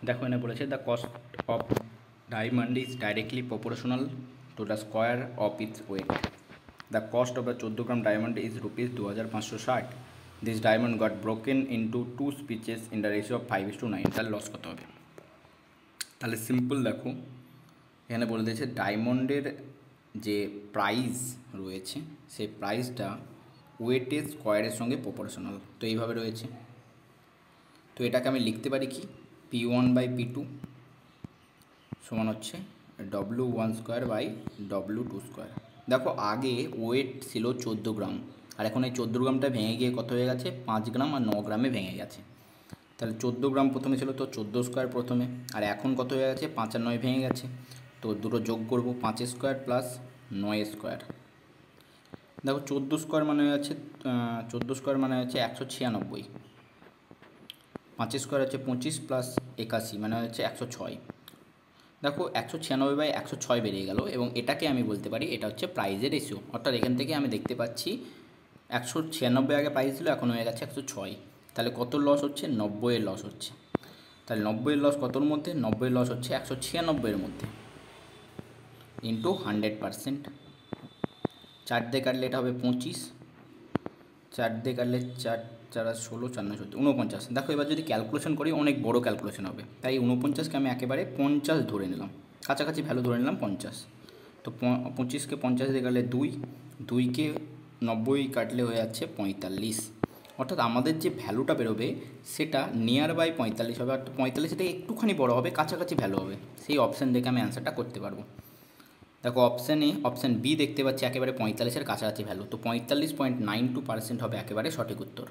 দেখো এনে বলেছে the cost of diamond is directly proportional to the square of its weight. The cost of the 14 gram diamond is ₹2560। This diamond got broken into 2 pieces in the ratio of 5:9। তাহলে loss কত হবে? তাহলে simple দেখো, এখানে বলে দিয়েছে ডায়মন্ডের যে প্রাইস রয়েছে সেই প্রাইসটা ওয়েটের স্কোয়ারের সঙ্গে প্রপোর্শনাল। তো এইভাবে রয়েছে। তো এটাকে আমি লিখতে পারি কি, P1/P2 সমান হচ্ছে W1²/W2²। দেখো আগে ওয়েট ছিল 14 গ্রাম, আর এখন এই 14 গ্রামটা ভেঙে গিয়ে কত হয়ে গেছে, 5 গ্রাম আর 9 গ্রামে ভেঙে গেছে। তাহলে 14 গ্রাম প্রথমে ছিল, তো 14² প্রথমে, আর এখন কত হয়ে গেছে, 5 আর 9 ভেঙে গেছে। তো দুটো যোগ করবো, 5² প্লাস 9²। দেখো 14² মানে হচ্ছে 14² মানে হচ্ছে 196। 5² হচ্ছে 25 প্লাস 81 মানে হচ্ছে 106। দেখো 196/106 বেরিয়ে গেল, এবং এটাকে আমি বলতে পারি এটা হচ্ছে প্রাইজের রেশিও। অর্থাৎ এখান থেকে আমি দেখতে পাচ্ছি 196 আগে প্রাইস ছিল, এখন হয়ে গেছে 106। তাহলে কত লস হচ্ছে, 90-এর লস হচ্ছে। তাহলে 90-এর লস কতর মধ্যে, 90-এর লস হচ্ছে 196-এর মধ্যে ইন্টু 100%। 4 দিয়ে কাটলে এটা হবে 25, 4 দিয়ে কাটলে 4 4 16, 4 9 14, 49। দেখো এবার যদি ক্যালকুলেশন করি অনেক বড় ক্যালকুলেশন হবে, তাই 49কে আমি একেবারে 50 ধরে নিলাম, কাছাকাছি ভ্যালু ধরে নিলাম 50। তো 25কে 50 দিয়ে কাটলে 2, 2কে 90 কাটলে হয়ে যাচ্ছে 45। অর্থাৎ আমাদের যে ভ্যালুটা বেরোবে সেটা নিয়ার বাই 45 হবে। অর্থাৎ 45 থেকে একটুখানি বড় হবে, কাছাকাছি ভ্যালু হবে। সেই অপশান দেখে আমি অ্যান্সারটা করতে পারবো। দেখো অপশান বি দেখতে পাচ্ছি একেবারে 45-এর কাছাকাছি ভ্যালু, তো 45.92% হবে একেবারে সঠিক উত্তর।